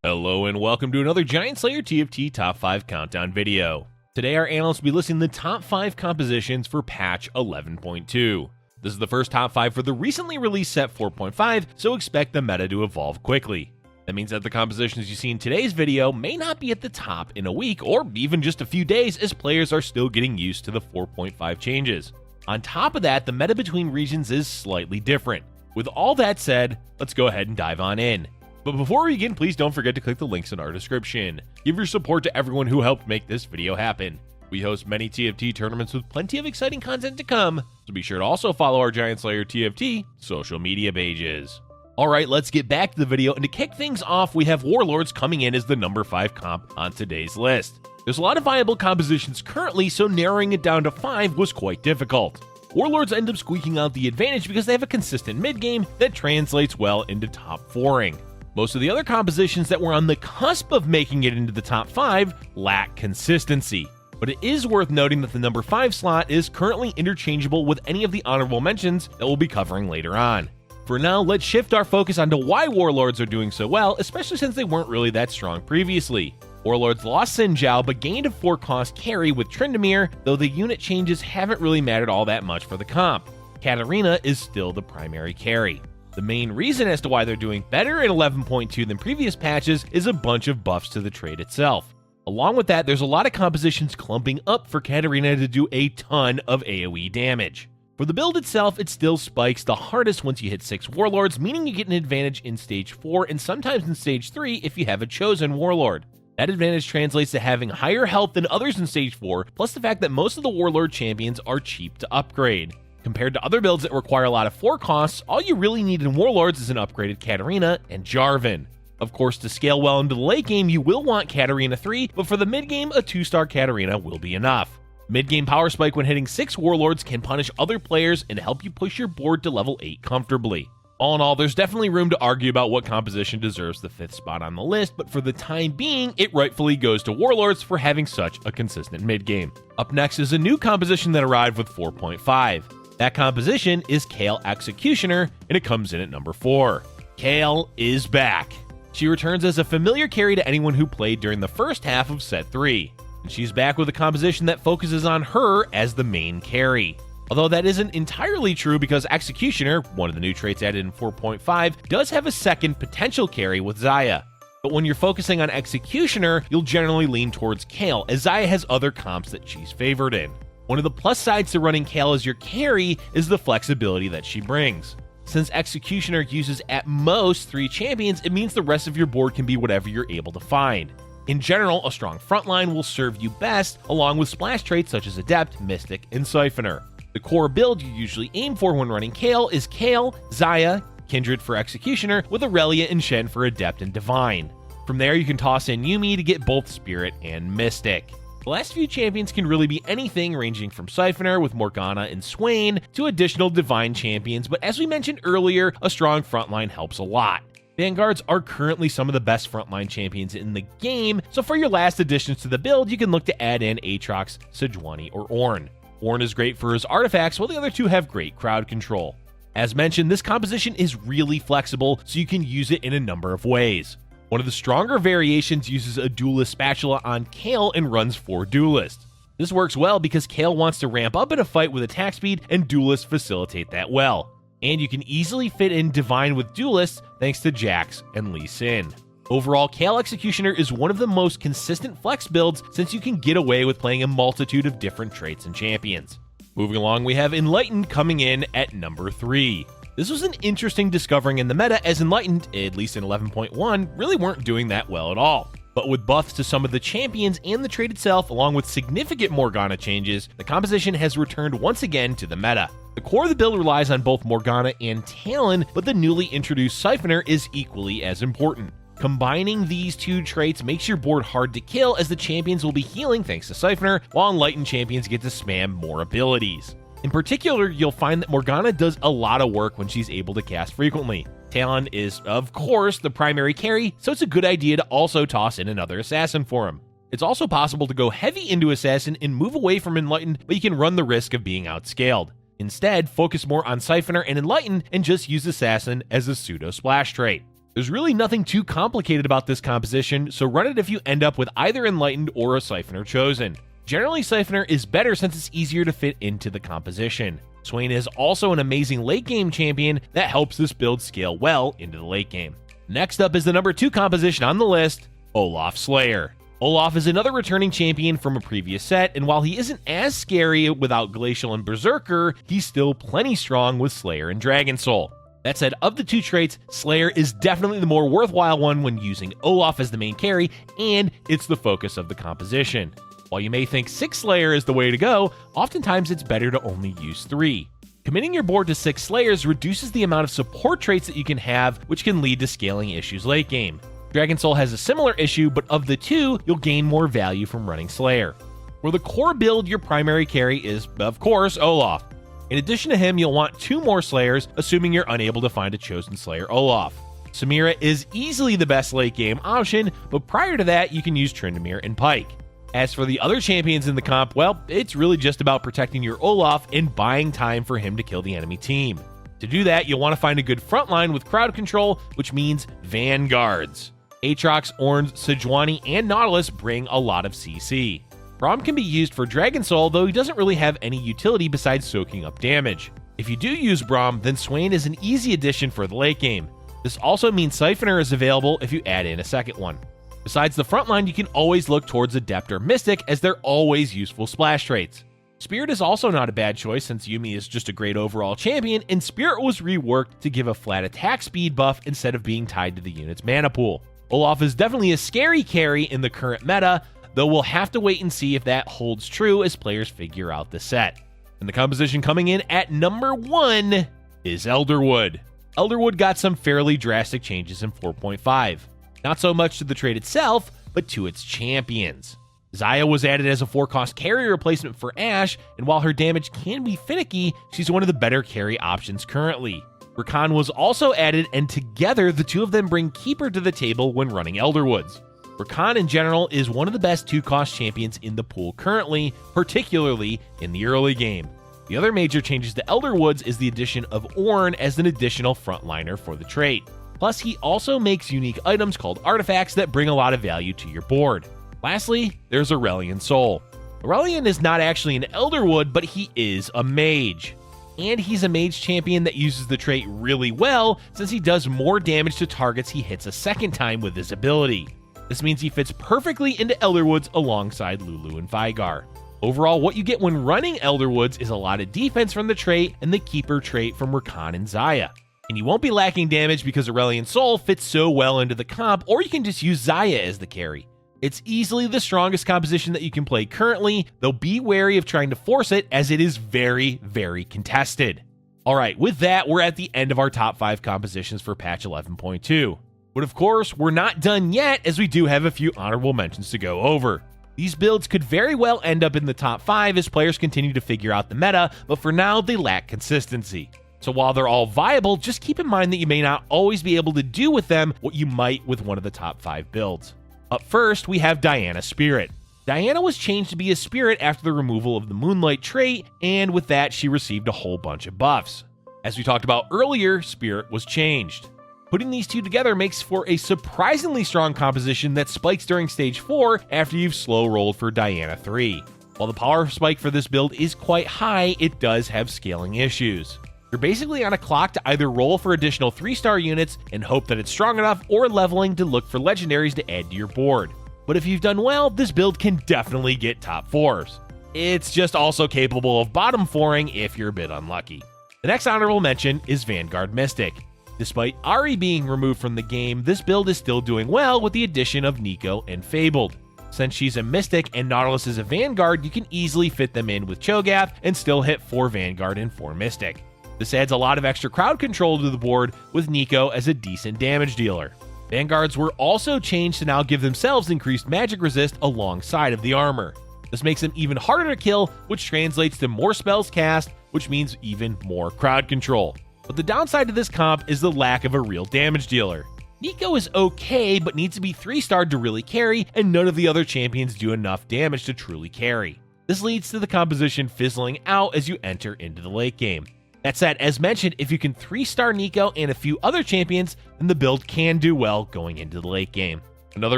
Hello and welcome to another Giant Slayer TFT Top 5 Countdown video. Today our analysts will be listing the top 5 compositions for patch 11.2. This is the first top 5 for the recently released set 4.5, so expect the meta to evolve quickly. That means that the compositions you see in today's video may not be at the top in a week or even just a few days, as players are still getting used to the 4.5 changes. On top of that, the meta between regions is slightly different. With all that said, let's go ahead and dive on in. But before we begin, please don't forget to click the links in our description. Give your support to everyone who helped make this video happen. We host many TFT tournaments with plenty of exciting content to come, so be sure to also follow our Giant Slayer TFT social media pages. Alright, let's get back to the video, and to kick things off, we have Warlords coming in as the number 5 comp on today's list. There's a lot of viable compositions currently, so narrowing it down to 5 was quite difficult. Warlords end up squeaking out the advantage because they have a consistent mid-game that translates well into top 4ing. Most of the other compositions that were on the cusp of making it into the top 5 lack consistency. But it is worth noting that the number 5 slot is currently interchangeable with any of the honorable mentions that we'll be covering later on. For now, let's shift our focus onto why Warlords are doing so well, especially since they weren't really that strong previously. Warlords lost Xin Zhao, but gained a 4-cost carry with Tryndamere, though the unit changes haven't really mattered all that much for the comp. Katarina is still the primary carry. The main reason as to why they're doing better in 11.2 than previous patches is a bunch of buffs to the trait itself. Along with that, there's a lot of compositions clumping up for Katarina to do a ton of AoE damage. For the build itself, it still spikes the hardest once you hit 6 Warlords, meaning you get an advantage in Stage 4 and sometimes in Stage 3 if you have a chosen Warlord. That advantage translates to having higher health than others in Stage 4, plus the fact that most of the Warlord champions are cheap to upgrade. Compared to other builds that require a lot of 4 costs, all you really need in Warlords is an upgraded Katarina and Jarvan. Of course, to scale well into the late game, you will want Katarina 3, but for the mid game, a 2-star Katarina will be enough. Mid-game power spike when hitting 6 Warlords can punish other players and help you push your board to level 8 comfortably. All in all, there's definitely room to argue about what composition deserves the 5th spot on the list, but for the time being, it rightfully goes to Warlords for having such a consistent mid-game. Up next is a new composition that arrived with 4.5. That composition is KAYLE Executioner, and it comes in at number 4. KAYLE is back. She returns as a familiar carry to anyone who played during the first half of Set 3. And she's back with a composition that focuses on her as the main carry. Although that isn't entirely true because Executioner, one of the new traits added in 4.5, does have a second potential carry with Xayah. But when you're focusing on Executioner, you'll generally lean towards KAYLE, as Xayah has other comps that she's favored in. One of the plus sides to running KAYLE as your carry is the flexibility that she brings. Since Executioner uses at most 3 champions, it means the rest of your board can be whatever you're able to find. In general, a strong frontline will serve you best, along with splash traits such as Adept, Mystic, and Siphoner. The core build you usually aim for when running KAYLE is KAYLE, Xayah, Kindred for Executioner, with Aurelia and Shen for Adept and Divine. From there, you can toss in Yuumi to get both Spirit and Mystic. The last few champions can really be anything, ranging from Siphoner with Morgana and Swain to additional Divine champions, but as we mentioned earlier, a strong frontline helps a lot. Vanguards are currently some of the best frontline champions in the game, so for your last additions to the build, you can look to add in Aatrox, Sejuani, or Ornn. Ornn is great for his artifacts, while the other two have great crowd control. As mentioned, this composition is really flexible, so you can use it in a number of ways. One of the stronger variations uses a Duelist Spatula on KAYLE and runs 4 Duelists. This works well because KAYLE wants to ramp up in a fight with attack speed, and Duelists facilitate that well. And you can easily fit in Divine with Duelists thanks to Jax and Lee Sin. Overall, KAYLE Executioner is one of the most consistent flex builds since you can get away with playing a multitude of different traits and champions. Moving along, we have Enlightened coming in at number 3. This was an interesting discovering in the meta, as Enlightened, at least in 11.1, really weren't doing that well at all. But with buffs to some of the champions and the trait itself, along with significant Morgana changes, the composition has returned once again to the meta. The core of the build relies on both Morgana and Talon, but the newly introduced Siphoner is equally as important. Combining these 2 traits makes your board hard to kill, as the champions will be healing thanks to Siphoner, while Enlightened champions get to spam more abilities. In particular, you'll find that Morgana does a lot of work when she's able to cast frequently. Talon is, of course, the primary carry, so it's a good idea to also toss in another assassin for him. It's also possible to go heavy into assassin and move away from Enlightened, but you can run the risk of being outscaled. Instead, focus more on Siphoner and Enlightened and just use assassin as a pseudo splash trait. There's really nothing too complicated about this composition, so run it if you end up with either Enlightened or a Siphoner chosen. Generally, Siphoner is better since it's easier to fit into the composition. Swain is also an amazing late game champion that helps this build scale well into the late game. Next up is the number 2 composition on the list, Olaf Slayer. Olaf is another returning champion from a previous set, and while he isn't as scary without Glacial and Berserker, he's still plenty strong with Slayer and Dragon Soul. That said, of the 2 traits, Slayer is definitely the more worthwhile one when using Olaf as the main carry, and it's the focus of the composition. While you may think 6 Slayer is the way to go, oftentimes it's better to only use 3. Committing your board to 6 Slayers reduces the amount of support traits that you can have, which can lead to scaling issues late game. Dragon Soul has a similar issue, but of the 2, you'll gain more value from running Slayer. For the core build, your primary carry is, of course, Olaf. In addition to him, you'll want 2 more Slayers, assuming you're unable to find a chosen Slayer Olaf. Samira is easily the best late game option, but prior to that, you can use Tryndamere and Pike. As for the other champions in the comp, well, it's really just about protecting your Olaf and buying time for him to kill the enemy team. To do that, you'll want to find a good frontline with crowd control, which means Vanguards. Aatrox, Ornn, Sejuani, and Nautilus bring a lot of CC. Braum can be used for Dragon Soul, though he doesn't really have any utility besides soaking up damage. If you do use Braum, then Swain is an easy addition for the late game. This also means Siphoner is available if you add in a second one. Besides the frontline, you can always look towards Adept or Mystic, as they're always useful splash traits. Spirit is also not a bad choice since Yuumi is just a great overall champion, and Spirit was reworked to give a flat attack speed buff instead of being tied to the unit's mana pool. Olaf is definitely a scary carry in the current meta, though we'll have to wait and see if that holds true as players figure out the set. And the composition coming in at number 1 is Elderwood. Elderwood got some fairly drastic changes in 4.5. Not so much to the trait itself, but to its champions. Xayah was added as a 4-cost carry replacement for Ashe, and while her damage can be finicky, she's one of the better carry options currently. Rakan was also added, and together the 2 of them bring Keeper to the table when running Elderwoods. Rakan in general is one of the best 2-cost champions in the pool currently, particularly in the early game. The other major changes to Elderwoods is the addition of Ornn as an additional frontliner for the trait. Plus, he also makes unique items called artifacts that bring a lot of value to your board. Lastly, there's Aurelion Sol. Aurelion is not actually an Elderwood, but he is a mage. And he's a mage champion that uses the trait really well, since he does more damage to targets he hits a second time with his ability. This means he fits perfectly into Elderwoods alongside Lulu and Vygar. Overall, what you get when running Elderwoods is a lot of defense from the trait and the Keeper trait from Rakan and Xayah. And you won't be lacking damage because Aurelion Sol fits so well into the comp, or you can just use Xayah as the carry. It's easily the strongest composition that you can play currently, though be wary of trying to force it as it is very, very contested. Alright, with that, we're at the end of our top 5 compositions for patch 11.2. But of course, we're not done yet, as we do have a few honorable mentions to go over. These builds could very well end up in the top 5 as players continue to figure out the meta, but for now, they lack consistency. So while they're all viable, just keep in mind that you may not always be able to do with them what you might with one of the top 5 builds. Up first, we have Diana Spirit. Diana was changed to be a spirit after the removal of the Moonlight trait, and with that, she received a whole bunch of buffs. As we talked about earlier, Spirit was changed. Putting these two together makes for a surprisingly strong composition that spikes during stage 4 after you've slow rolled for Diana 3. While the power spike for this build is quite high, it does have scaling issues. You're basically on a clock to either roll for additional 3-star units and hope that it's strong enough, or leveling to look for legendaries to add to your board. But if you've done well, this build can definitely get top 4s. It's just also capable of bottom 4ing if you're a bit unlucky. The next honorable mention is Vanguard Mystic. Despite Ahri being removed from the game, this build is still doing well with the addition of Nico and Fabled. Since she's a Mystic and Nautilus is a Vanguard, you can easily fit them in with Cho'Gath and still hit 4 Vanguard and 4 Mystic. This adds a lot of extra crowd control to the board, with Nico as a decent damage dealer. Vanguards were also changed to now give themselves increased magic resist alongside of the armor. This makes them even harder to kill, which translates to more spells cast, which means even more crowd control. But the downside to this comp is the lack of a real damage dealer. Nico is okay, but needs to be 3-starred to really carry, and none of the other champions do enough damage to truly carry. This leads to the composition fizzling out as you enter into the late game. That said, as mentioned, if you can 3-star Nico and a few other champions, then the build can do well going into the late game. Another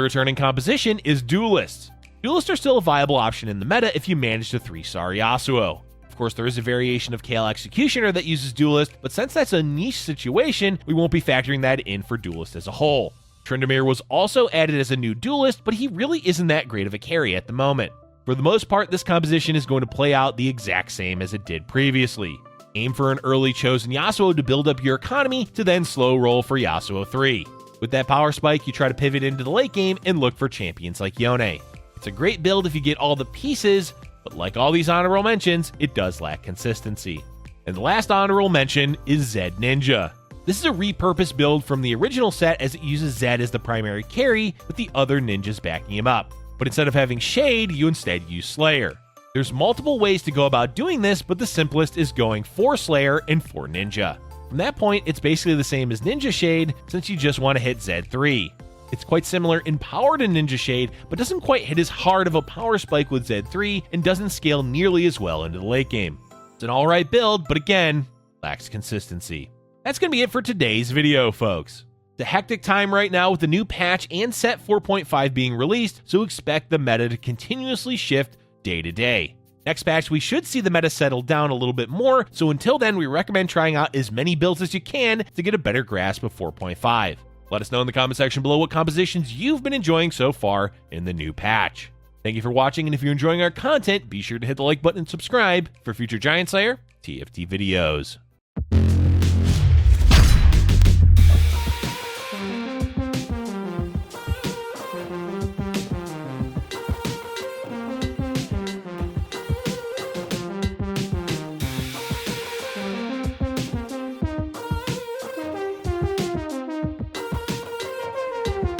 returning composition is Duelists. Duelists are still a viable option in the meta if you manage to 3-star Yasuo. Of course, there is a variation of KAYLE Executioner that uses Duelist, but since that's a niche situation, we won't be factoring that in for Duelist as a whole. Tryndamere was also added as a new Duelist, but he really isn't that great of a carry at the moment. For the most part, this composition is going to play out the exact same as it did previously. Aim for an early chosen Yasuo to build up your economy to then slow roll for Yasuo 3. With that power spike, you try to pivot into the late game and look for champions like Yone. It's a great build if you get all the pieces, but like all these honorable mentions, it does lack consistency. And the last honorable mention is Zed Ninja. This is a repurposed build from the original set as it uses Zed as the primary carry with the other ninjas backing him up. But instead of having Shade, you instead use Slayer. There's multiple ways to go about doing this, but the simplest is going for Slayer and for Ninja. From that point, it's basically the same as Ninja Shade since you just want to hit Z3. It's quite similar in power to Ninja Shade, but doesn't quite hit as hard of a power spike with Z3 and doesn't scale nearly as well into the late game. It's an alright build, but again, lacks consistency. That's going to be it for today's video, folks. It's a hectic time right now with the new patch and set 4.5 being released, so expect the meta to continuously shift day to day. Next patch, we should see the meta settle down a little bit more, so until then, we recommend trying out as many builds as you can to get a better grasp of 4.5. Let us know in the comment section below what compositions you've been enjoying so far in the new patch. Thank you for watching, and if you're enjoying our content, be sure to hit the like button and subscribe for future Giant Slayer TFT videos.